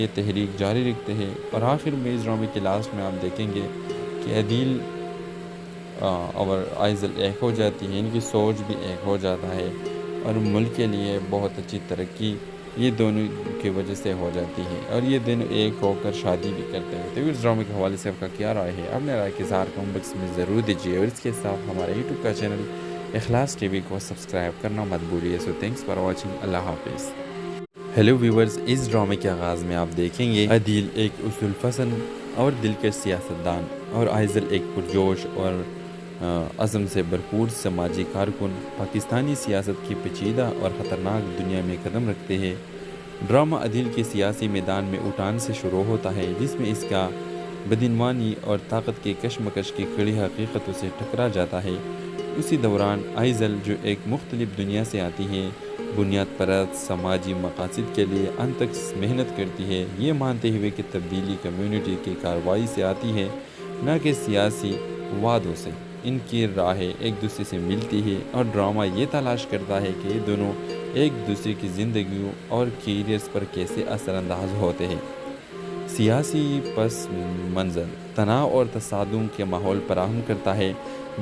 یہ تحریک جاری رکھتے ہیں اور آخر میں اس ڈرامے کے لاسٹ میں آپ دیکھیں گے کہ عدیل اور آئزل ایک ہو جاتی ہے، ان کی سوچ بھی ایک ہو جاتا ہے اور ملک کے لیے بہت اچھی ترقی یہ دونوں کی وجہ سے ہو جاتی ہے اور یہ دونوں ایک ہو کر شادی بھی کرتے ہیں۔ تو اس ڈرامے کے حوالے سے آپ کا کیا رائے ہے؟ اپنے رائے کے اظہار کمنٹ باکس میں ضرور دیجیے اور اس کے ساتھ ہمارے یوٹیوب کا چینل اخلاص ٹی وی کو سبسکرائب کرنا مت بھولیے۔ سو تھینکس فار واچنگ، اللہ حافظ۔ ہیلو ویورز، اس ڈرامے کے آغاز میں آپ دیکھیں گے عدیل ایک اصول پسند اور دلکش سیاستدان اور آئزل ایک پرجوش اور عزم سے بھرپور سماجی کارکن پاکستانی سیاست کی پیچیدہ اور خطرناک دنیا میں قدم رکھتے ہیں۔ ڈرامہ عدیل کے سیاسی میدان میں اٹھان سے شروع ہوتا ہے، جس میں اس کا بدعنوانی اور طاقت کے کشمکش کی کڑی حقیقتوں سے ٹکرا جاتا ہے۔ اسی دوران آئزل، جو ایک مختلف دنیا سے آتی ہے، بنیاد پرست سماجی مقاصد کے لیے انت تک محنت کرتی ہے، یہ مانتے ہوئے کہ تبدیلی کمیونٹی کی کارروائی سے آتی ہے، نہ کہ سیاسی وعدوں سے۔ ان کی راہیں ایک دوسرے سے ملتی ہے اور ڈرامہ یہ تلاش کرتا ہے کہ یہ دونوں ایک دوسرے کی زندگیوں اور کیریئرز پر کیسے اثر انداز ہوتے ہیں۔ سیاسی پس منظر تناؤ اور تصادم کے ماحول فراہم کرتا ہے،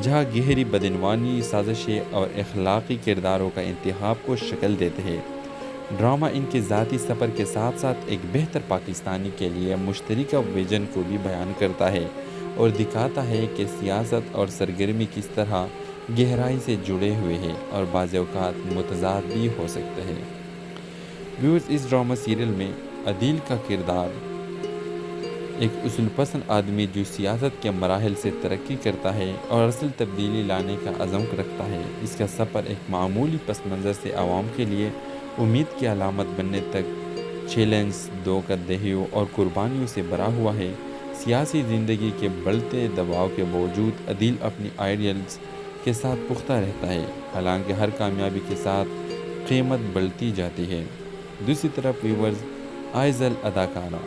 جہاں گہری بدعنوانی سازشیں اور اخلاقی کرداروں کا انتخاب کو شکل دیتے ہیں۔ ڈرامہ ان کے ذاتی سفر کے ساتھ ساتھ ایک بہتر پاکستانی کے لیے مشترکہ ویژن کو بھی بیان کرتا ہے اور دکھاتا ہے کہ سیاست اور سرگرمی کس طرح گہرائی سے جڑے ہوئے ہیں اور بعض اوقات متضاد بھی ہو سکتے ہیں۔ ویورز، اس ڈرامہ سیریل میں عدیل کا کردار ایک اصول پسند آدمی جو سیاست کے مراحل سے ترقی کرتا ہے اور اصل تبدیلی لانے کا عزم رکھتا ہے۔ اس کا سفر ایک معمولی پس منظر سے عوام کے لیے امید کی علامت بننے تک چیلنج، دھوکہ دہیوں اور قربانیوں سے بھرا ہوا ہے۔ سیاسی زندگی کے بڑھتے دباؤ کے باوجود عدیل اپنی آئیڈیلز کے ساتھ پختہ رہتا ہے، حالانکہ ہر کامیابی کے ساتھ قیمت بڑھتی جاتی ہے۔ دوسری طرف ویورز، آئزل اداکارہ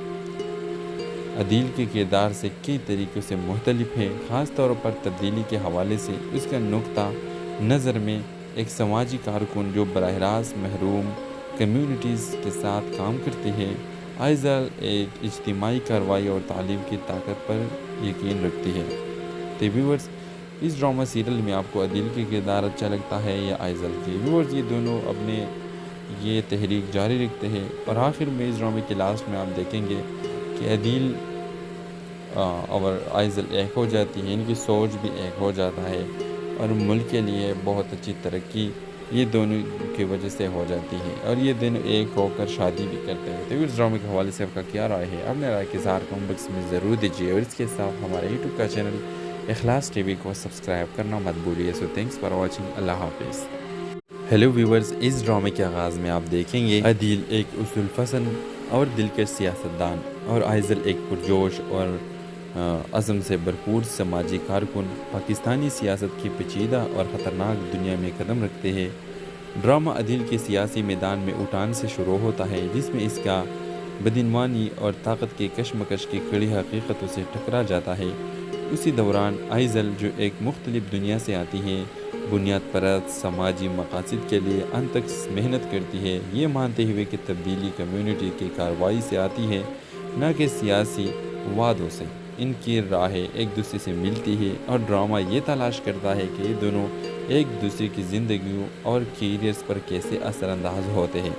عدیل کے کردار سے کئی طریقوں سے مختلف ہے، خاص طور پر تبدیلی کے حوالے سے۔ اس کا نقطہ نظر میں ایک سماجی کارکن جو براہ راست محروم کمیونٹیز کے ساتھ کام کرتی ہے، آئزل ایک اجتماعی کارروائی اور تعلیم کی طاقت پر یقین رکھتی ہے۔ تو ویورز، اس ڈرامہ سیریل میں آپ کو عدیل کے کردار اچھا لگتا ہے یا آئزل کے؟ ویورز، یہ دونوں اپنے یہ تحریک جاری رکھتے ہیں اور آخر میں اس ڈرامے کے لاسٹ میں آپ دیکھیں گے کہ عدیل اور آئزل ایک ہو جاتی ہے، ان کی سوچ بھی ایک ہو جاتا ہے اور ملک کے لیے بہت اچھی ترقی یہ دونوں کی وجہ سے ہو جاتی ہے اور یہ دونوں ایک ہو کر شادی بھی کرتے ہیں۔ تو اس ڈرامے کے حوالے سے آپ کا کیا رائے ہے؟ اپنے رائے کے اظہار کمنٹ باکس میں ضرور دیجیے اور اس کے ساتھ ہمارے یوٹیوب کا چینل اخلاص ٹی وی کو سبسکرائب کرنا مت بھولیے۔ سو تھینکس فار واچنگ، اللہ حافظ۔ ہیلو ویورز، اس ڈرامے کے آغاز میں آپ دیکھیں گے عدیل ایک اصول پسند اور دلکش سیاستدان اور آئزل ایک پرجوش اور عزم سے بھرپور سماجی کارکن پاکستانی سیاست کی پیچیدہ اور خطرناک دنیا میں قدم رکھتے ہیں۔ ڈرامہ عدیل کے سیاسی میدان میں اٹھان سے شروع ہوتا ہے، جس میں اس کا بدعنوانی اور طاقت کے کشمکش کی کڑی حقیقتوں سے ٹکرا جاتا ہے۔ اسی دوران آئزل، جو ایک مختلف دنیا سے آتی ہے، بنیاد پرست سماجی مقاصد کے لیے انت تک محنت کرتی ہے، یہ مانتے ہوئے کہ تبدیلی کمیونٹی کی کارروائی سے آتی ہے، نہ کہ سیاسی وعدوں سے۔ ان کی راہیں ایک دوسرے سے ملتی ہے اور ڈرامہ یہ تلاش کرتا ہے کہ یہ دونوں ایک دوسرے کی زندگیوں اور کیریئرز پر کیسے اثر انداز ہوتے ہیں۔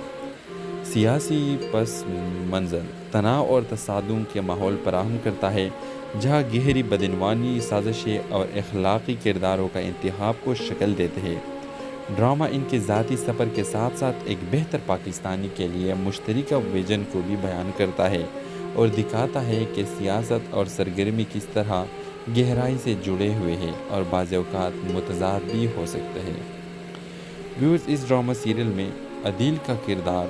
سیاسی پس منظر تناؤ اور تصادم کے ماحول فراہم کرتا ہے، جہاں گہری بدعنوانی سازشیں اور اخلاقی کرداروں کا انتخاب کو شکل دیتے ہیں۔ ڈرامہ ان کے ذاتی سفر کے ساتھ ساتھ ایک بہتر پاکستانی کے لیے مشترکہ ویژن کو بھی بیان کرتا ہے اور دکھاتا ہے کہ سیاست اور سرگرمی کس طرح گہرائی سے جڑے ہوئے ہیں اور بعض اوقات متضاد بھی ہو سکتے ہیں۔ ویورز، اس ڈرامہ سیریل میں عدیل کا کردار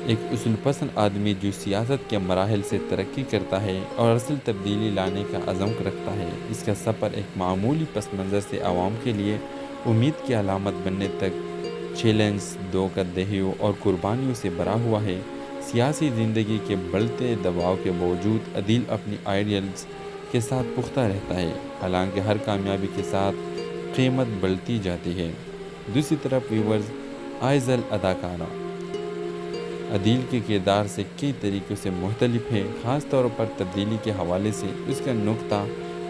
ایک اصول پسند آدمی جو سیاست کے مراحل سے ترقی کرتا ہے اور اصل تبدیلی لانے کا عزم رکھتا ہے۔ اس کا سفر ایک معمولی پس منظر سے عوام کے لیے امید کی علامت بننے تک چیلنج، دھوکہ دہیوں اور قربانیوں سے بھرا ہوا ہے۔ سیاسی زندگی کے بڑھتے دباؤ کے باوجود عدیل اپنی آئیڈیلز کے ساتھ پختہ رہتا ہے، حالانکہ ہر کامیابی کے ساتھ قیمت بڑھتی جاتی ہے۔ دوسری طرف ویورز، آئزل اداکارہ عدیل کے کردار سے کئی طریقوں سے مختلف ہے، خاص طور پر تبدیلی کے حوالے سے اس کا نقطہ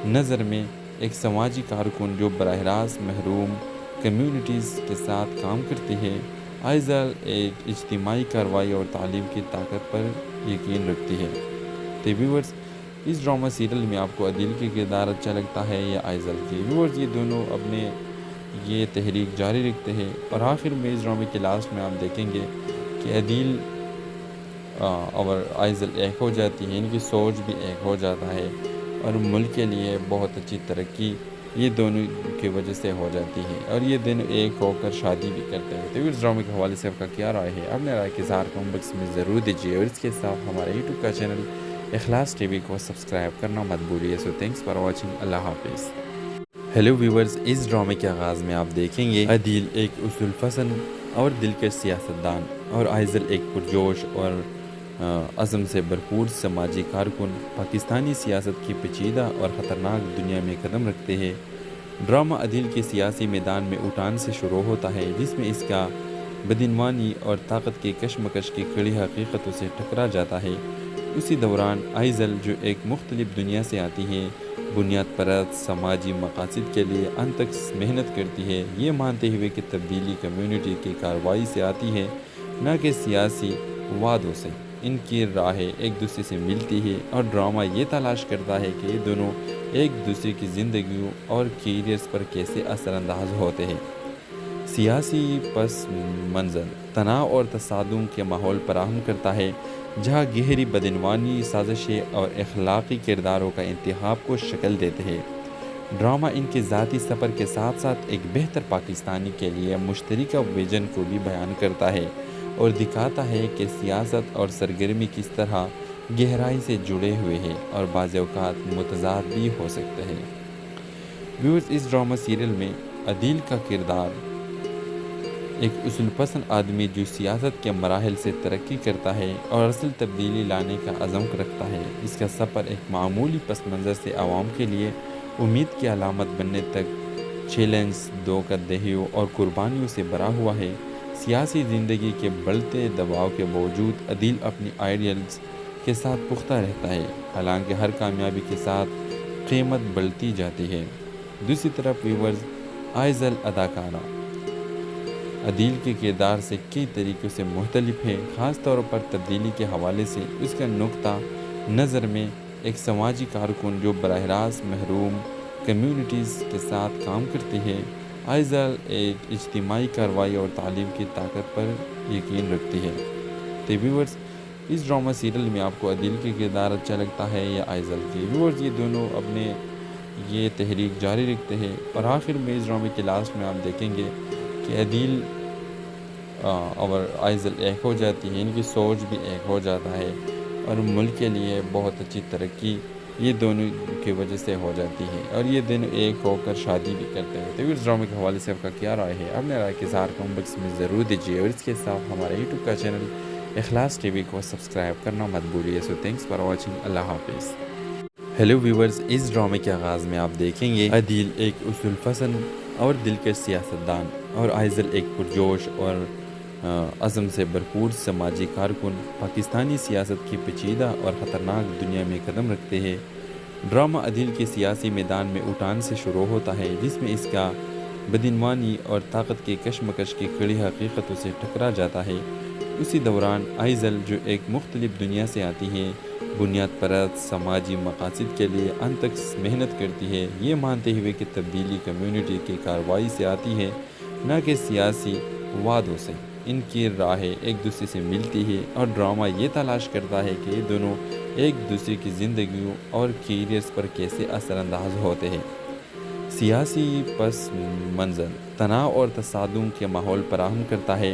نظر میں ایک سماجی کارکن جو براہ راست محروم کمیونٹیز کے ساتھ کام کرتی ہے، آئزل ایک اجتماعی کارروائی اور تعلیم کی طاقت پر یقین رکھتی ہے۔ تو ویورز، اس ڈرامہ سیریل میں آپ کو عدیل کے کردار اچھا لگتا ہے یا آئزل کے؟ ویورز، یہ دونوں اپنے یہ تحریک جاری رکھتے ہیں اور آخر میں اس ڈرامے کے لاسٹ میں آپ دیکھیں گے کہ عدیل اور آئزل ایک ہو جاتی ہے، ان کی سوچ بھی ایک ہو جاتا ہے اور ملک کے لیے بہت اچھی ترقی یہ دونوں کی وجہ سے ہو جاتی ہے اور یہ دونوں ایک ہو کر شادی بھی کرتے ہیں۔ تو اس ڈرامے کے حوالے سے آپ کا کیا رائے ہے؟ اپنے رائے کے اظہار کمنٹ باکس میں ضرور دیجیے اور اس کے ساتھ ہمارے یوٹیوب کا چینل اخلاص ٹی وی کو سبسکرائب کرنا مت بھولیے۔ سو تھینکس فار واچنگ، اللہ حافظ۔ ہیلو ویورز، اس ڈرامے کے آغاز میں آپ دیکھیں گے عدیل ایک اصول پسند اور دلکش سیاستدان اور آئزل ایک پرجوش اور عزم سے بھرپور سماجی کارکن پاکستانی سیاست کی پیچیدہ اور خطرناک دنیا میں قدم رکھتے ہیں۔ ڈرامہ عدیل کے سیاسی میدان میں اٹھان سے شروع ہوتا ہے، جس میں اس کا بدعنوانی اور طاقت کے کشمکش کی کڑی حقیقتوں سے ٹکرا جاتا ہے۔ اسی دوران آئزل جو ایک مختلف دنیا سے آتی ہے، بنیاد پرست سماجی مقاصد کے لیے انتھک محنت کرتی ہے، یہ مانتے ہوئے کہ تبدیلی کمیونٹی کی کارروائی سے آتی ہے، نہ کہ سیاسی وعدوں سے۔ ان کی راہیں ایک دوسرے سے ملتی ہے اور ڈرامہ یہ تلاش کرتا ہے کہ یہ دونوں ایک دوسرے کی زندگیوں اور کیریئرز پر کیسے اثر انداز ہوتے ہیں۔ سیاسی پس منظر تناؤ اور تصادم کے ماحول فراہم کرتا ہے، جہاں گہری بدعنوانی، سازشیں اور اخلاقی کرداروں کا انتخاب کو شکل دیتے ہیں۔ ڈرامہ ان کے ذاتی سفر کے ساتھ ساتھ ایک بہتر پاکستانی کے لیے مشترکہ ویژن کو بھی بیان کرتا ہے اور دکھاتا ہے کہ سیاست اور سرگرمی کس طرح گہرائی سے جڑے ہوئے ہیں اور بعض اوقات متضاد بھی ہو سکتے ہیں۔ ویورز، اس ڈرامہ سیریل میں عدیل کا کردار ایک اصول پسند آدمی جو سیاست کے مراحل سے ترقی کرتا ہے اور اصل تبدیلی لانے کا عزم رکھتا ہے۔ اس کا سفر ایک معمولی پس منظر سے عوام کے لیے امید کی علامت بننے تک چیلنج، دھوکہ دہیوں اور قربانیوں سے بھرا ہوا ہے۔ سیاسی زندگی کے بڑھتے دباؤ کے باوجود عدیل اپنی آئیڈیلز کے ساتھ پختہ رہتا ہے، حالانکہ ہر کامیابی کے ساتھ قیمت بڑھتی جاتی ہے۔ دوسری طرف ویورز، آئزل اداکارہ عدیل کے کردار سے کئی طریقوں سے مختلف ہے، خاص طور پر تبدیلی کے حوالے سے اس کا نقطہ نظر میں ایک سماجی کارکن جو براہ راست محروم کمیونٹیز کے ساتھ کام کرتی ہے۔ آئزل ایک اجتماعی کارروائی اور تعلیم کی طاقت پر یقین رکھتی ہے۔ تو ویورز، اس ڈرامہ سیریل میں آپ کو عدیل کے کردار اچھا لگتا ہے یا آئزل کے؟ ویورز، یہ دونوں اپنے یہ تحریک جاری رکھتے ہیں اور آخر میں اس ڈرامے کے لاسٹ میں آپ دیکھیں گے کہ عدیل اور آئزل ایک ہو جاتی ہے، ان کی سوچ بھی ایک ہو جاتا ہے اور ملک کے لیے بہت اچھی ترقی یہ دونوں کی وجہ سے ہو جاتی ہے اور یہ دونوں ایک ہو کر شادی بھی کرتے ہیں۔ تو اس ڈرامے کے حوالے سے آپ کا کیا رائے ہے؟ اپنے رائے کے اظہار کمنٹ باکس میں ضرور دیجیے اور اس کے ساتھ ہمارے یوٹیوب کا چینل اخلاص ٹی وی کو سبسکرائب کرنا مت بھولیے۔ سو تھینکس فار واچنگ، اللہ حافظ۔ ہیلو ویورز، اس ڈرامے کے آغاز میں آپ دیکھیں گے عدیل ایک اصول پسند اور دلکش سیاستدان اور آئزل ایک پرجوش اور عزم سے بھرپور سماجی کارکن پاکستانی سیاست کی پیچیدہ اور خطرناک دنیا میں قدم رکھتے ہیں۔ ڈرامہ عدیل کے سیاسی میدان میں اٹھان سے شروع ہوتا ہے، جس میں اس کا بدعنوانی اور طاقت کے کشمکش کی کڑی حقیقتوں سے ٹکرا جاتا ہے۔ اسی دوران آئزل جو ایک مختلف دنیا سے آتی ہے، بنیاد پرست سماجی مقاصد کے لیے انتھک محنت کرتی ہے، یہ مانتے ہوئے کہ تبدیلی کمیونٹی کی کارروائی سے آتی ہے، نہ کہ سیاسی وعدوں سے۔ ان کی راہیں ایک دوسرے سے ملتی ہے اور ڈرامہ یہ تلاش کرتا ہے کہ یہ دونوں ایک دوسرے کی زندگیوں اور کیریئرز پر کیسے اثر انداز ہوتے ہیں۔ سیاسی پس منظر تناؤ اور تصادم کے ماحول فراہم کرتا ہے،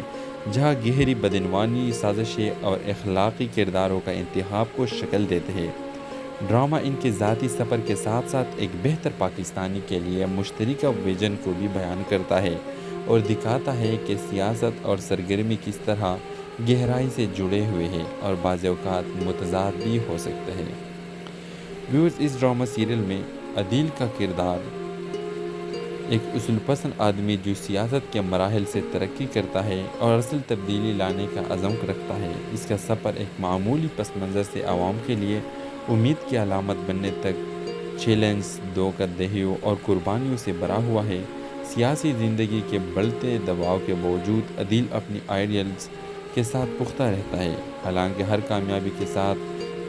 جہاں گہری بدعنوانی، سازشیں اور اخلاقی کرداروں کا انتخاب کو شکل دیتے ہیں۔ ڈرامہ ان کے ذاتی سفر کے ساتھ ساتھ ایک بہتر پاکستانی کے لیے مشترکہ ویژن کو بھی بیان کرتا ہے اور دکھاتا ہے کہ سیاست اور سرگرمی کس طرح گہرائی سے جڑے ہوئے ہیں اور بعض اوقات متضاد بھی ہو سکتے ہیں۔ ویورز، اس ڈرامہ سیریل میں عدیل کا کردار ایک اصول پسند آدمی جو سیاست کے مراحل سے ترقی کرتا ہے اور اصل تبدیلی لانے کا عزم رکھتا ہے۔ اس کا سفر ایک معمولی پس منظر سے عوام کے لیے امید کی علامت بننے تک چیلنج، دھوکہ دہیوں اور قربانیوں سے بھرا ہوا ہے۔ سیاسی زندگی کے بڑھتے دباؤ کے باوجود عدیل اپنی آئیڈیلز کے ساتھ پختہ رہتا ہے، حالانکہ ہر کامیابی کے ساتھ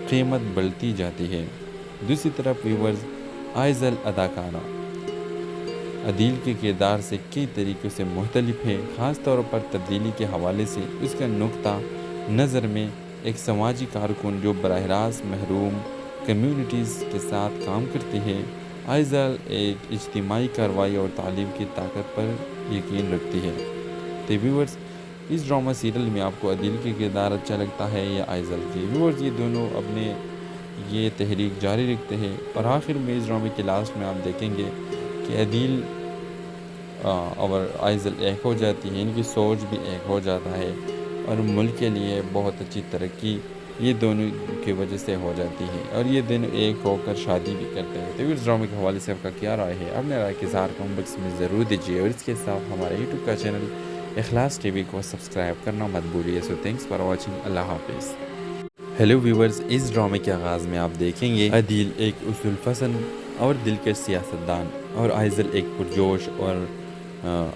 قیمت بڑھتی جاتی ہے۔ دوسری طرف ویورز، آئزل اداکارہ عدیل کے کردار سے کئی طریقوں سے مختلف ہے، خاص طور پر تبدیلی کے حوالے سے۔ اس کا نقطہ نظر میں ایک سماجی کارکن جو براہ راست محروم کمیونٹیز کے ساتھ کام کرتی ہے، آئزل ایک اجتماعی کارروائی اور تعلیم کی طاقت پر یقین رکھتی ہے۔ تو ویورز، اس ڈرامہ سیریل میں آپ کو عدیل کے کردار اچھا لگتا ہے یا آئزل کے؟ ویورز، یہ دونوں اپنے یہ تحریک جاری رکھتے ہیں، اور آخر میں اس ڈرامے کے لاسٹ میں آپ دیکھیں گے کہ عدیل اور آئزل ایک ہو جاتی ہے، ان کی سوچ بھی ایک ہو جاتا ہے، اور ملک کے لیے بہت اچھی ترقی یہ دونوں کی وجہ سے ہو جاتی ہے، اور یہ دونوں ایک ہو کر شادی بھی کرتے ہیں۔ تو اس ڈرامے کے حوالے سے آپ کا کیا رائے ہے؟ اپنے رائے کے اظہار کمنٹ باکس میں ضرور دیجیے، اور اس کے ساتھ ہمارے یوٹیوب کا چینل اخلاص ٹی وی کو سبسکرائب کرنا مت بھولیے۔ سو تھینکس فار واچنگ، اللہ حافظ۔ ہیلو ویورز، اس ڈرامے کے آغاز میں آپ دیکھیں گے عدیل ایک اصول پسند اور دلکش سیاستدان، اور آئزل ایک پرجوش اور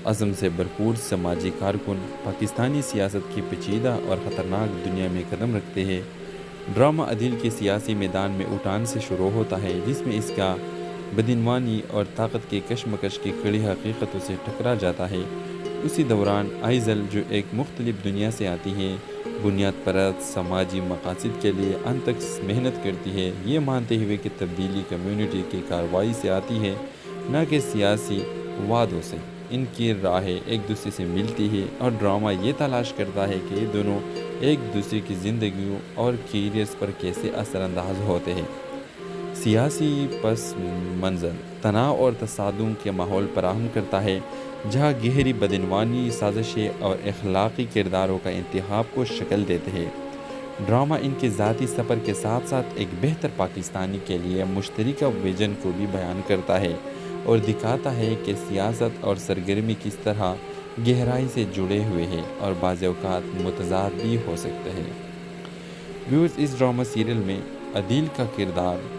عزم سے بھرپور سماجی کارکن پاکستانی سیاست کی پیچیدہ اور خطرناک دنیا میں قدم رکھتے ہیں۔ ڈرامہ عدیل کے سیاسی میدان میں اٹھان سے شروع ہوتا ہے، جس میں اس کا بدعنوانی اور طاقت کے کشمکش کی کڑی حقیقتوں سے ٹکرا جاتا ہے۔ اسی دوران آئزل، جو ایک مختلف دنیا سے آتی ہے، بنیاد پرست سماجی مقاصد کے لیے انت تک محنت کرتی ہے، یہ مانتے ہوئے کہ تبدیلی کمیونٹی کی کارروائی سے آتی ہے، نہ کہ سیاسی وعدوں سے۔ ان کی راہیں ایک دوسرے سے ملتی ہے، اور ڈرامہ یہ تلاش کرتا ہے کہ یہ دونوں ایک دوسرے کی زندگیوں اور کیریئرز پر کیسے اثر انداز ہوتے ہیں۔ سیاسی پس منظر تناؤ اور تصادم کے ماحول فراہم کرتا ہے، جہاں گہری بدعنوانی، سازشیں اور اخلاقی کرداروں کا انتخاب کو شکل دیتے ہیں۔ ڈرامہ ان کے ذاتی سفر کے ساتھ ساتھ ایک بہتر پاکستانی کے لیے مشترکہ ویژن کو بھی بیان کرتا ہے، اور دکھاتا ہے کہ سیاست اور سرگرمی کس طرح گہرائی سے جڑے ہوئے ہیں اور بعض اوقات متضاد بھی ہو سکتے ہیں۔ ویورز، اس ڈرامہ سیریل میں عدیل کا کردار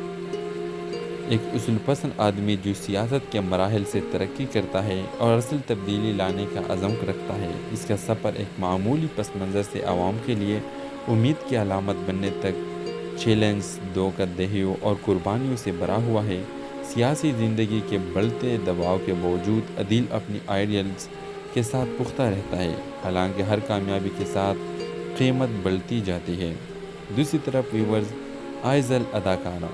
ایک اصول پسند آدمی جو سیاست کے مراحل سے ترقی کرتا ہے اور اصل تبدیلی لانے کا عزم رکھتا ہے۔ اس کا سفر ایک معمولی پس منظر سے عوام کے لیے امید کی علامت بننے تک چیلنج، دھوکہ دہیوں اور قربانیوں سے بھرا ہوا ہے۔ سیاسی زندگی کے بڑھتے دباؤ کے باوجود عدیل اپنی آئیڈیلز کے ساتھ پختہ رہتا ہے، حالانکہ ہر کامیابی کے ساتھ قیمت بڑھتی جاتی ہے۔ دوسری طرف ویورز، آئزل اداکارہ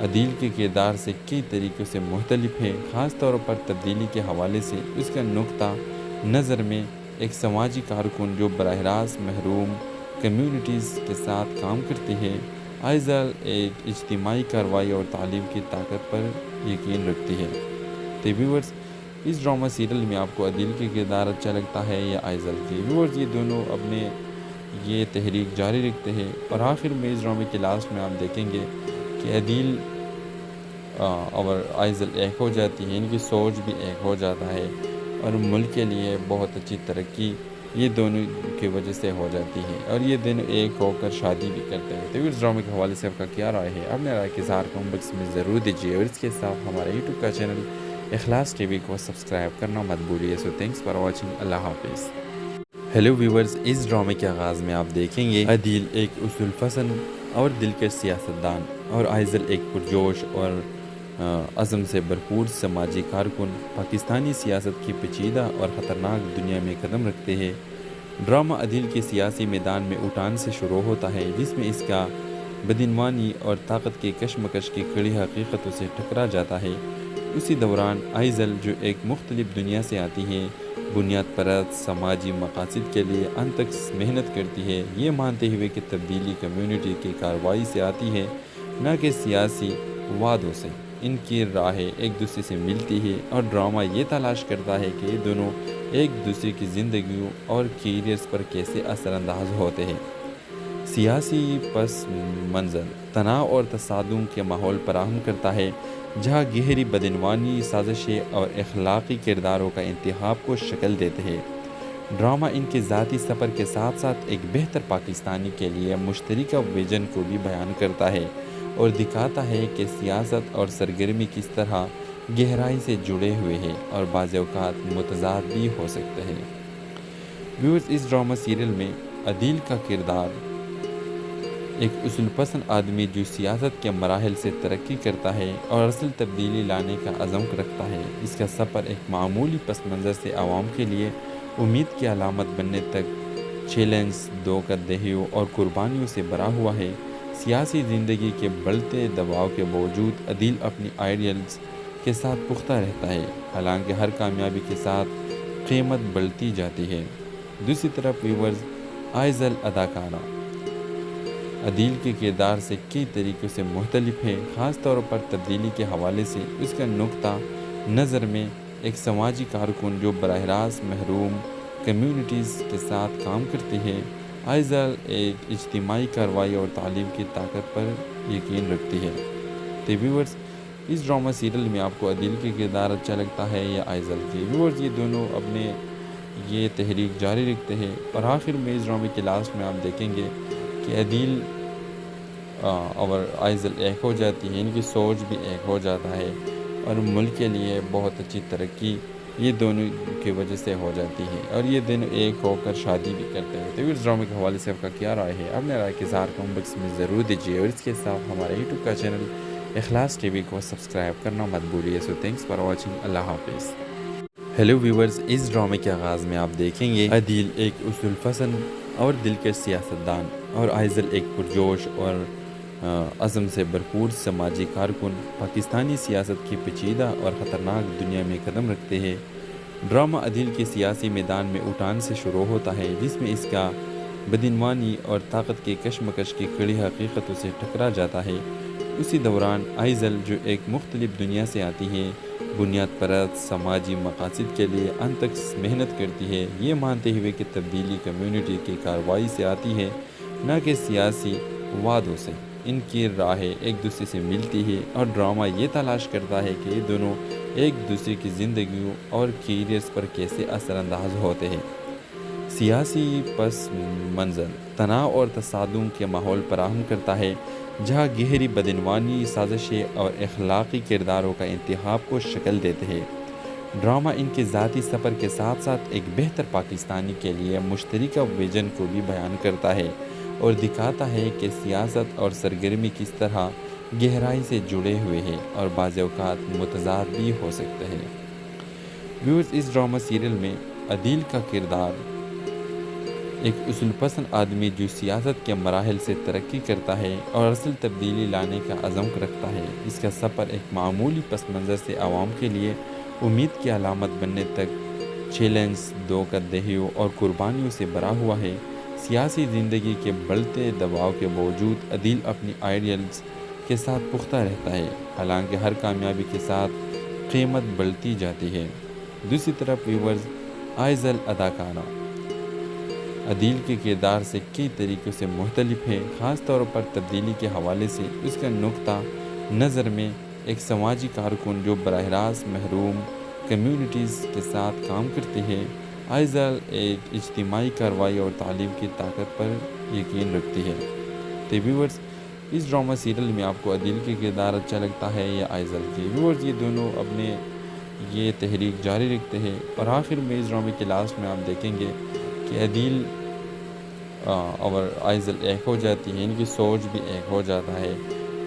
عدیل کے کردار سے کئی طریقوں سے مختلف ہے، خاص طور پر تبدیلی کے حوالے سے۔ اس کا نقطہ نظر میں ایک سماجی کارکن جو براہ راست محروم کمیونٹیز کے ساتھ کام کرتی ہے، آئزل ایک اجتماعی کارروائی اور تعلیم کی طاقت پر یقین رکھتی ہے۔ تو ویورز، اس ڈرامہ سیریل میں آپ کو عدیل کے کردار اچھا لگتا ہے یا آئزل کے؟ ویورز، یہ دونوں اپنے یہ تحریک جاری رکھتے ہیں، اور آخر میں اس ڈرامے کے لاسٹ میں آپ دیکھیں گے کہ عدیل اور آئزل ایک ہو جاتی ہے، ان کی سوچ بھی ایک ہو جاتا ہے، اور ملک کے لیے بہت اچھی ترقی یہ دونوں کی وجہ سے ہو جاتی ہے، اور یہ دونوں ایک ہو کر شادی بھی کرتے ہیں۔ تو اس ڈرامے کے حوالے سے آپ کا کیا رائے ہے؟ اپنے رائے کے اظہار کمنٹ باکس میں ضرور دیجیے، اور اس کے ساتھ ہمارے یوٹیوب کا چینل اخلاص ٹی وی کو سبسکرائب کرنا مت بھولیے۔ سو تھینکس فار واچنگ، اللہ حافظ۔ ہیلو ویورز، اس ڈرامے کے آغاز میں آپ دیکھیں گے عدیل ایک اصول پسند اور دلکش سیاستدان، اور آئزل ایک پرجوش اور عزم سے بھرپور سماجی کارکن پاکستانی سیاست کی پیچیدہ اور خطرناک دنیا میں قدم رکھتے ہیں۔ ڈرامہ عدیل کے سیاسی میدان میں اٹھان سے شروع ہوتا ہے، جس میں اس کا بدعنوانی اور طاقت کے کشمکش کی کڑی حقیقتوں سے ٹکرا جاتا ہے۔ اسی دوران آئزل، جو ایک مختلف دنیا سے آتی ہے، بنیاد پرست سماجی مقاصد کے لیے انت تک محنت کرتی ہے، یہ مانتے ہوئے کہ تبدیلی کمیونٹی کی کارروائی سے آتی ہے، نہ کہ سیاسی وعدوں سے۔ ان کی راہیں ایک دوسرے سے ملتی ہے، اور ڈرامہ یہ تلاش کرتا ہے کہ یہ دونوں ایک دوسرے کی زندگیوں اور کیریئرز پر کیسے اثر انداز ہوتے ہیں۔ سیاسی پس منظر تناؤ اور تصادم کے ماحول فراہم کرتا ہے، جہاں گہری بدعنوانی، سازشیں اور اخلاقی کرداروں کا انتخاب کو شکل دیتے ہیں۔ ڈرامہ ان کے ذاتی سفر کے ساتھ ساتھ ایک بہتر پاکستانی کے لیے مشترکہ ویژن کو بھی بیان کرتا ہے اور دکھاتا ہے کہ سیاست اور سرگرمی کس طرح گہرائی سے جڑے ہوئے ہیں اور بعض اوقات متضاد بھی ہو سکتے ہیں۔ ویورز، اس ڈرامہ سیریل میں عدیل کا کردار ایک اصول پسند آدمی جو سیاست کے مراحل سے ترقی کرتا ہے اور اصل تبدیلی لانے کا عزم رکھتا ہے۔ اس کا سفر ایک معمولی پس منظر سے عوام کے لیے امید کی علامت بننے تک چیلنج، دھوکہ-دہیوں اور قربانیوں سے بھرا ہوا ہے۔ سیاسی زندگی کے بڑھتے دباؤ کے باوجود عدیل اپنی آئیڈیلز کے ساتھ پختہ رہتا ہے، حالانکہ ہر کامیابی کے ساتھ قیمت بڑھتی جاتی ہے۔ دوسری طرف ویورز، آئزل اداکارہ عدیل کے کردار سے کئی طریقوں سے مختلف ہے، خاص طور پر تبدیلی کے حوالے سے۔ اس کا نقطہ نظر میں ایک سماجی کارکن جو براہ راست محروم کمیونٹیز کے ساتھ کام کرتی ہے، آئزل ایک اجتماعی کارروائی اور تعلیم کی طاقت پر یقین رکھتی ہے۔ تو ویورز، اس ڈرامہ سیریل میں آپ کو عدیل کے کردار اچھا لگتا ہے یا آئزل کی؟ ویورز، یہ دونوں اپنے یہ تحریک جاری رکھتے ہیں اور آخر میں اس ڈرامے کے لاسٹ میں آپ دیکھیں گے کہ عدیل اور آئزل ایک ہو جاتی ہے، ان کی سوچ بھی ایک ہو جاتا ہے اور ملک کے لیے بہت اچھی ترقی یہ دونوں کی وجہ سے ہو جاتی ہے اور یہ دونوں ایک ہو کر شادی بھی کرتے ہیں۔ تو اس ڈرامے کے حوالے سے آپ کا کیا رائے ہے؟ اپنے رائے کے اظہار کمنٹ باکس میں ضرور دیجیے اور اس کے ساتھ ہمارے یوٹیوب کا چینل اخلاص ٹی وی کو سبسکرائب کرنا مت بھولیے۔ سو تھینکس فار واچنگ، اللہ حافظ۔ ہیلو ویورز، اس ڈرامے کے آغاز میں آپ دیکھیں گے عدیل ایک اصول پسند اور دلکش سیاستدان اور آئزل ایک پرجوش اور عزم سے بھرپور سماجی کارکن پاکستانی سیاست کی پیچیدہ اور خطرناک دنیا میں قدم رکھتے ہیں۔ ڈرامہ عدیل کے سیاسی میدان میں اٹھان سے شروع ہوتا ہے، جس میں اس کا بدعنوانی اور طاقت کی کشمکش کی کڑی حقیقتوں سے ٹکرا جاتا ہے۔ اسی دوران آئزل، جو ایک مختلف دنیا سے آتی ہے، بنیاد پرست سماجی مقاصد کے لیے انت تک محنت کرتی ہے، یہ مانتے ہوئے کہ تبدیلی کمیونٹی کی کارروائی سے آتی ہے، نہ کہ سیاسی وعدوں سے۔ ان کی راہیں ایک دوسرے سے ملتی ہے اور ڈرامہ یہ تلاش کرتا ہے کہ یہ دونوں ایک دوسرے کی زندگیوں اور کیریئرز پر کیسے اثر انداز ہوتے ہیں۔ سیاسی پس منظر تناؤ اور تصادم کے ماحول فراہم کرتا ہے، جہاں گہری بدعنوانی، سازشیں اور اخلاقی کرداروں کا انتخاب کو شکل دیتے ہیں۔ ڈرامہ ان کے ذاتی سفر کے ساتھ ساتھ ایک بہتر پاکستانی کے لیے مشترکہ ویژن کو بھی بیان کرتا ہے اور دکھاتا ہے کہ سیاست اور سرگرمی کس طرح گہرائی سے جڑے ہوئے ہیں اور بعض اوقات متضاد بھی ہو سکتے ہیں۔ ویورز، اس ڈرامہ سیریل میں عدیل کا کردار ایک اصول پسند آدمی جو سیاست کے مراحل سے ترقی کرتا ہے اور اصل تبدیلی لانے کا عزم رکھتا ہے۔ اس کا سفر ایک معمولی پس منظر سے عوام کے لیے امید کی علامت بننے تک چیلنج، دھوکہ-دہیوں اور قربانیوں سے بھرا ہوا ہے۔ سیاسی زندگی کے بڑھتے دباؤ کے باوجود عدیل اپنی آئیڈیلز کے ساتھ پختہ رہتا ہے، حالانکہ ہر کامیابی کے ساتھ قیمت بڑھتی جاتی ہے۔ دوسری طرف ویورز، آئزل اداکارہ عدیل کے کردار سے کئی طریقوں سے مختلف ہے، خاص طور پر تبدیلی کے حوالے سے۔ اس کا نقطہ نظر میں ایک سماجی کارکن جو براہ راست محروم کمیونٹیز کے ساتھ کام کرتی ہے، آئزل ایک اجتماعی کارروائی اور تعلیم کی طاقت پر یقین رکھتی ہے۔ تو ویورز، اس ڈرامہ سیریل میں آپ کو عدیل کے کردار اچھا لگتا ہے یا آئزل کی؟ ویورز، یہ دونوں اپنے یہ تحریک جاری رکھتے ہیں اور آخر میں اس ڈرامے کے لاسٹ میں آپ دیکھیں گے کہ عدیل اور آئزل ایک ہو جاتی ہے، ان کی سوچ بھی ایک ہو جاتا ہے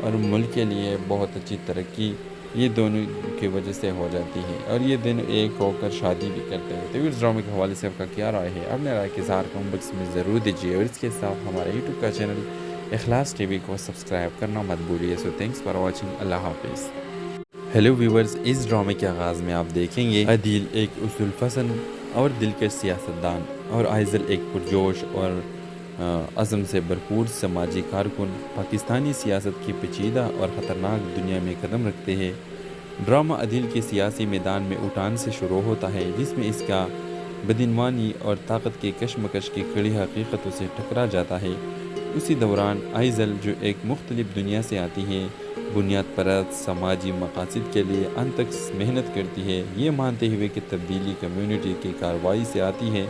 اور ملک کے لیے بہت اچھی ترقی یہ دونوں کی وجہ سے ہو جاتی ہے اور یہ دونوں ایک ہو کر شادی بھی کرتے ہیں۔ تو اس ڈرامے کے حوالے سے آپ کا کیا رائے ہے؟ اپنے رائے کے اظہار کمنٹ باکس میں ضرور دیجیے اور اس کے ساتھ ہمارے یوٹیوب کا چینل اخلاص ٹی وی کو سبسکرائب کرنا مت بھولیے۔ سو تھینکس فار واچنگ، اللہ حافظ۔ ہیلو ویورز، اس ڈرامے کے آغاز میں آپ دیکھیں گے عدیل ایک اصول پسند اور دلکش سیاستدان اور آئزل ایک پرجوش اور عزم سے بھرپور سماجی کارکن پاکستانی سیاست کی پیچیدہ اور خطرناک دنیا میں قدم رکھتے ہیں۔ ڈرامہ عدیل کے سیاسی میدان میں اٹھان سے شروع ہوتا ہے، جس میں اس کا بدعنوانی اور طاقت کی کشمکش کی کڑی حقیقتوں سے ٹکرا جاتا ہے۔ اسی دوران آئزل جو ایک مختلف دنیا سے آتی ہے، بنیاد پرست سماجی مقاصد کے لیے انتک محنت کرتی ہے، یہ مانتے ہوئے کہ تبدیلی کمیونٹی کی کارروائی سے آتی ہے،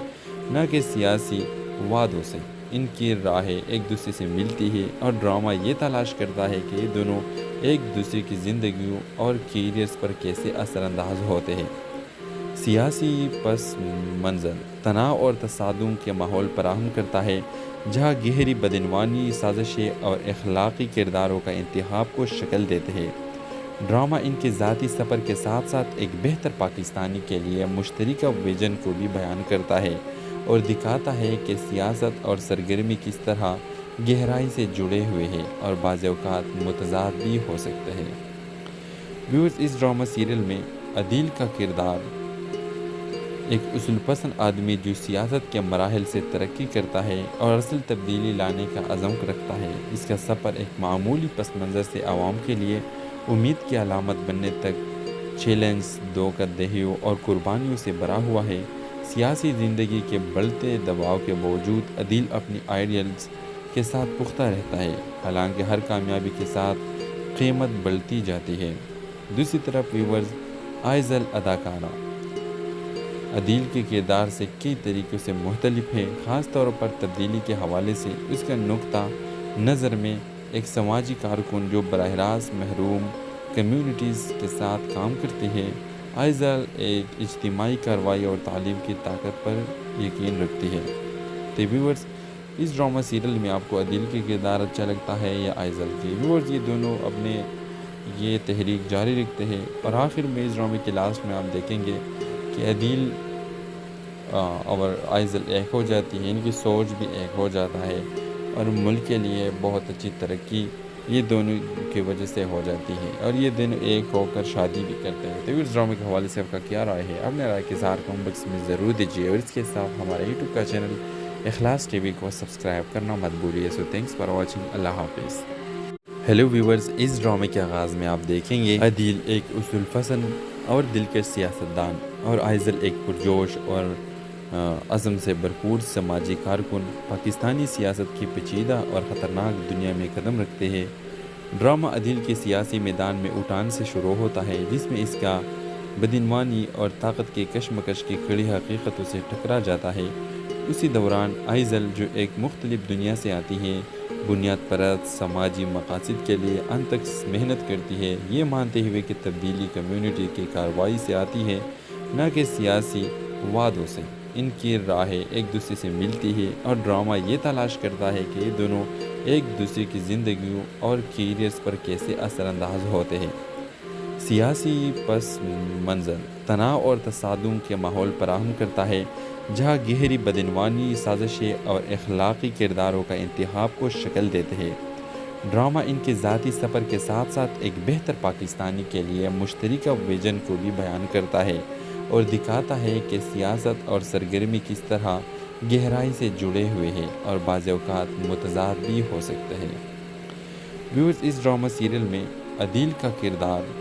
نہ کہ سیاسی وعدوں سے۔ ان کی راہیں ایک دوسرے سے ملتی ہے اور ڈرامہ یہ تلاش کرتا ہے کہ یہ دونوں ایک دوسرے کی زندگیوں اور کیریئرز پر کیسے اثر انداز ہوتے ہیں۔ سیاسی پس منظر تناؤ اور تصادم کے ماحول فراہم کرتا ہے، جہاں گہری بدعنوانی سازشیں اور اخلاقی کرداروں کا انتخاب کو شکل دیتے ہیں۔ ڈرامہ ان کے ذاتی سفر کے ساتھ ساتھ ایک بہتر پاکستانی کے لیے مشترکہ ویژن کو بھی بیان کرتا ہے اور دکھاتا ہے کہ سیاست اور سرگرمی کس طرح گہرائی سے جڑے ہوئے ہیں اور بعض اوقات متضاد بھی ہو سکتے ہیں۔ ویورز، اس ڈرامہ سیریل میں عدیل کا کردار ایک اصول پسند آدمی جو سیاست کے مراحل سے ترقی کرتا ہے اور اصل تبدیلی لانے کا عزم رکھتا ہے۔ اس کا سفر ایک معمولی پس منظر سے عوام کے لیے امید کی علامت بننے تک چیلنج، دھوکہ دہیوں اور قربانیوں سے بھرا ہوا ہے۔ سیاسی زندگی کے بڑھتے دباؤ کے باوجود عدیل اپنی آئیڈیلز کے ساتھ پختہ رہتا ہے، حالانکہ ہر کامیابی کے ساتھ قیمت بڑھتی جاتی ہے۔ دوسری طرف ویورز، آئزل اداکارہ عدیل کے کردار سے کئی طریقوں سے مختلف ہے، خاص طور پر تبدیلی کے حوالے سے۔ اس کا نقطہ نظر میں ایک سماجی کارکن جو براہ راست محروم کمیونٹیز کے ساتھ کام کرتی ہے، آئزل ایک اجتماعی کارروائی اور تعلیم کی طاقت پر یقین رکھتی ہے۔ تو ویورز، اس ڈرامہ سیریل میں آپ کو عدیل کے کردار اچھا لگتا ہے یا آئزل کی؟ ویورز، یہ دونوں اپنے یہ تحریک جاری رکھتے ہیں اور آخر میں اس ڈرامے کے لاسٹ میں آپ دیکھیں گے کہ عدیل اور آئزل ایک ہو جاتی ہے، ان کی سوچ بھی ایک ہو جاتا ہے اور ملک کے لیے بہت اچھی ترقی یہ دونوں کی وجہ سے ہو جاتی ہے اور یہ دونوں ایک ہو کر شادی بھی کرتے ہیں۔ تو اس ڈرامے کے حوالے سے آپ کا کیا رائے ہے؟ اپنے رائے کے اظہار کمنٹ باکس میں ضرور دیجیے اور اس کے ساتھ ہمارے یوٹیوب کا چینل اخلاص ٹی وی کو سبسکرائب کرنا مت بھولیے۔ سو تھینکس فار واچنگ، اللہ حافظ۔ ہیلو ویورز، اس ڈرامے کے آغاز میں آپ دیکھیں گے عدیل ایک اصول پسند اور دلکش سیاستدان اور آئزل ایک پرجوش اور عزم سے بھرپور سماجی کارکن پاکستانی سیاست کی پیچیدہ اور خطرناک دنیا میں قدم رکھتے ہیں۔ ڈرامہ عدیل کے سیاسی میدان میں اٹھان سے شروع ہوتا ہے، جس میں اس کا بدعنوانی اور طاقت کے کشمکش کی کڑی حقیقتوں سے ٹکرا جاتا ہے۔ اسی دوران آئزل جو ایک مختلف دنیا سے آتی ہے، بنیاد پرست سماجی مقاصد کے لیے انتک محنت کرتی ہے، یہ مانتے ہوئے کہ تبدیلی کمیونٹی کی کارروائی سے آتی ہے، نہ کہ سیاسی وعدوں سے۔ ان کی راہیں ایک دوسرے سے ملتی ہے اور ڈرامہ یہ تلاش کرتا ہے کہ یہ دونوں ایک دوسرے کی زندگیوں اور کیریئرز پر کیسے اثر انداز ہوتے ہیں۔ سیاسی پس منظر تناؤ اور تصادم کے ماحول فراہم کرتا ہے، جہاں گہری بدعنوانی سازشیں اور اخلاقی کرداروں کا انتخاب کو شکل دیتے ہیں۔ ڈرامہ ان کے ذاتی سفر کے ساتھ ساتھ ایک بہتر پاکستانی کے لیے مشترکہ ویژن کو بھی بیان کرتا ہے اور دکھاتا ہے کہ سیاست اور سرگرمی کس طرح گہرائی سے جڑے ہوئے ہیں اور بعض اوقات متضاد بھی ہو سکتے ہیں۔ ویورز، اس ڈرامہ سیریل میں عدیل کا کردار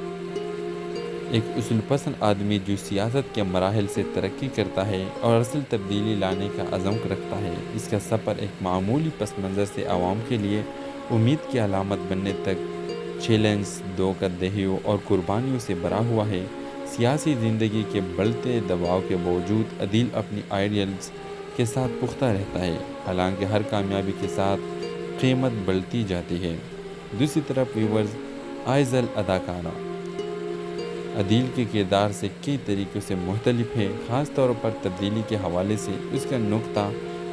ایک اصول پسند آدمی جو سیاست کے مراحل سے ترقی کرتا ہے اور اصل تبدیلی لانے کا عزم رکھتا ہے۔ اس کا سفر ایک معمولی پس منظر سے عوام کے لیے امید کی علامت بننے تک چیلنج، دھوکہ دہیوں اور قربانیوں سے بھرا ہوا ہے۔ سیاسی زندگی کے بڑھتے دباؤ کے باوجود عدیل اپنی آئیڈیلز کے ساتھ پختہ رہتا ہے، حالانکہ ہر کامیابی کے ساتھ قیمت بڑھتی جاتی ہے۔ دوسری طرف ویورز، آئزل اداکارہ عدیل کے کردار سے کئی طریقوں سے مختلف ہے، خاص طور پر تبدیلی کے حوالے سے۔ اس کا نقطہ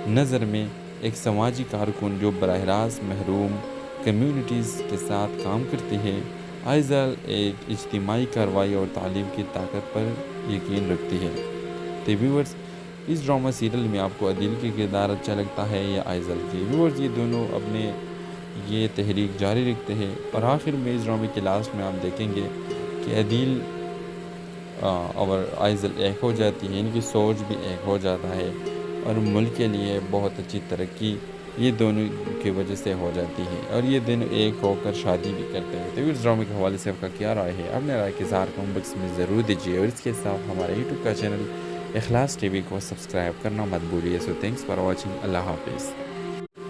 نظر میں ایک سماجی کارکن جو براہ راست محروم کمیونٹیز کے ساتھ کام کرتی ہے، آئزل ایک اجتماعی کارروائی اور تعلیم کی طاقت پر یقین رکھتی ہے۔ تو ویورز، اس ڈرامہ سیریل میں آپ کو عدیل کے کردار اچھا لگتا ہے یا آئزل کی؟ ویورز، یہ دونوں اپنے یہ تحریک جاری رکھتے ہیں اور آخر میں اس ڈرامے کے لاسٹ میں آپ دیکھیں گے کہ عدیل اور آئزل ایک ہو جاتی ہے، ان کی سوچ بھی ایک ہو جاتا ہے اور ملک کے لیے بہت اچھی ترقی یہ دونوں کی وجہ سے ہو جاتی ہے اور یہ دونوں ایک ہو کر شادی بھی کرتے ہیں۔ تو اس ڈرامے کے حوالے سے آپ کا کیا رائے ہے؟ اپنے رائے کے اظہار کمنٹ باکس میں ضرور دیجیے اور اس کے ساتھ ہمارے یوٹیوب کا چینل اخلاص ٹی وی کو سبسکرائب کرنا مت بھولیے۔ سو تھینکس فار واچنگ، اللہ حافظ۔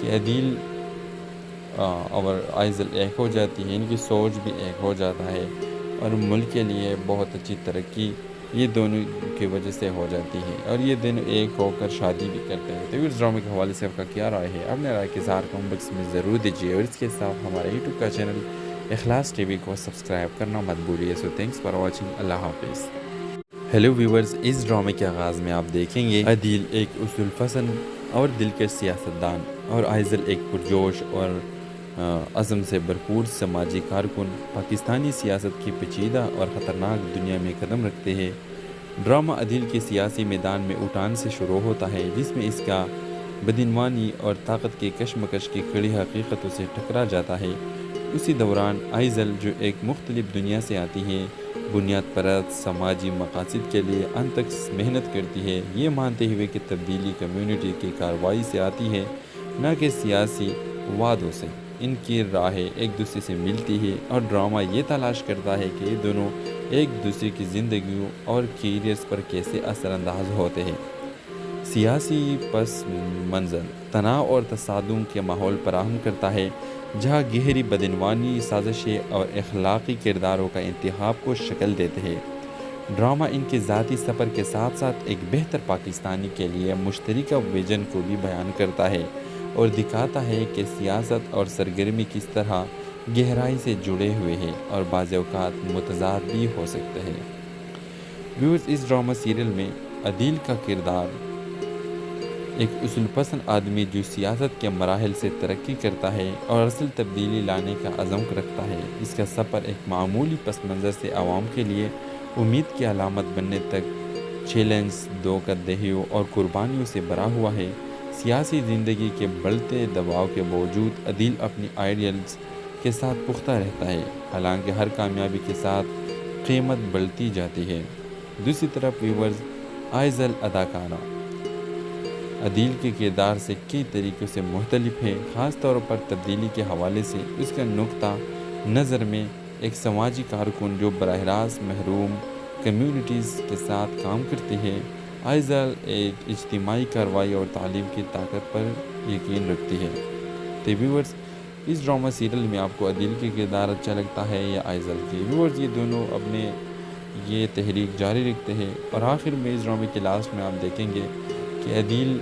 کہ عدیل اور آئزل ایک ہو جاتی ہے، ان کی سوچ بھی ایک ہو جاتا ہے اور ملک کے لیے بہت اچھی ترقی یہ دونوں کی وجہ سے ہو جاتی ہے، اور یہ دونوں ایک ہو کر شادی بھی کرتے ہیں۔ تو اس ڈرامے کے حوالے سے آپ کا کیا رائے ہے؟ اپنے رائے کے اظہار کمنٹ باکس میں ضرور دیجیے، اور اس کے ساتھ ہمارے یوٹیوب کا چینل اخلاص ٹی وی کو سبسکرائب کرنا مت بھولیے۔ سو تھینکس فار واچنگ، اللہ حافظ۔ ہیلو ویورز، اس ڈرامے کے آغاز میں آپ دیکھیں گے عدیل ایک اصول پسند اور دلکش سیاستدان، اور آئزل ایک پرجوش اور عزم سے بھرپور سماجی کارکن پاکستانی سیاست کی پیچیدہ اور خطرناک دنیا میں قدم رکھتے ہیں۔ ڈرامہ عدیل کے سیاسی میدان میں اٹھان سے شروع ہوتا ہے، جس میں اس کا بدعنوانی اور طاقت کے کشمکش کی کڑی حقیقتوں سے ٹکرا جاتا ہے۔ اسی دوران آئزل، جو ایک مختلف دنیا سے آتی ہے، بنیاد پرست سماجی مقاصد کے لیے انتھک محنت کرتی ہے، یہ مانتے ہوئے کہ تبدیلی کمیونٹی کی کارروائی سے آتی ہے، نہ کہ سیاسی وعدوں سے۔ ان کی راہیں ایک دوسرے سے ملتی ہے، اور ڈرامہ یہ تلاش کرتا ہے کہ یہ دونوں ایک دوسرے کی زندگیوں اور کیریئرز پر کیسے اثر انداز ہوتے ہیں۔ سیاسی پس منظر تناؤ اور تصادم کے ماحول فراہم کرتا ہے، جہاں گہری بدعنوانی، سازشیں اور اخلاقی کرداروں کا انتخاب کو شکل دیتے ہیں۔ ڈرامہ ان کے ذاتی سفر کے ساتھ ساتھ ایک بہتر پاکستانی کے لیے مشترکہ ویژن کو بھی بیان کرتا ہے، اور دکھاتا ہے کہ سیاست اور سرگرمی کس طرح گہرائی سے جڑے ہوئے ہیں اور بعض اوقات متضاد بھی ہو سکتے ہیں۔ ویورز، اس ڈرامہ سیریل میں عدیل کا کردار ایک اصول پسند آدمی جو سیاست کے مراحل سے ترقی کرتا ہے اور اصل تبدیلی لانے کا عزم رکھتا ہے۔ اس کا سفر ایک معمولی پس منظر سے عوام کے لیے امید کی علامت بننے تک چیلنج، دھوکہ دہیوں اور قربانیوں سے بھرا ہوا ہے۔ سیاسی زندگی کے بڑھتے دباؤ کے باوجود عدیل اپنی آئیڈیلز کے ساتھ پختہ رہتا ہے، حالانکہ ہر کامیابی کے ساتھ قیمت بڑھتی جاتی ہے۔ دوسری طرف ویورز، آئزل اداکارہ عدیل کے کردار سے کئی طریقوں سے مختلف ہے، خاص طور پر تبدیلی کے حوالے سے۔ اس کا نقطہ نظر میں ایک سماجی کارکن جو براہ راست محروم کمیونٹیز کے ساتھ کام کرتی ہے، آئزل ایک اجتماعی کارروائی اور تعلیم کی طاقت پر یقین رکھتی ہے۔ تو ویورز، اس ڈرامہ سیریل میں آپ کو عدیل کے کردار اچھا لگتا ہے یا آئزل کی؟ ویورز، یہ دونوں اپنے یہ تحریک جاری رکھتے ہیں، اور آخر میں اس ڈرامے کے لاسٹ میں آپ دیکھیں گے کہ عدیل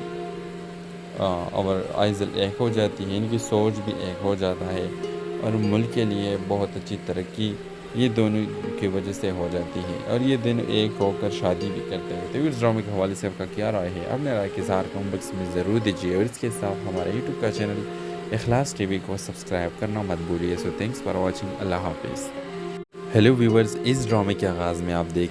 اور آئزل ایک ہو جاتی ہے، ان کی سوچ بھی ایک ہو جاتا ہے، اور ملک کے لیے بہت اچھی ترقی یہ دونوں کی وجہ سے ہو جاتی ہے، اور یہ دونوں ایک ہو کر شادی بھی کرتے ہیں۔ تو اس ڈرامے کے حوالے سے آپ کا کیا رائے ہے؟ اپنے رائے کے اظہار کمنٹ باکس میں ضرور دیجیے، اور اس کے ساتھ ہمارے یوٹیوب کا چینل اخلاص ٹی وی کو سبسکرائب کرنا مت بھولیے۔ سو تھینکس فار واچنگ، اللہ حافظ۔ ہیلو ویورز، اس ڈرامے کے آغاز میں آپ دیکھ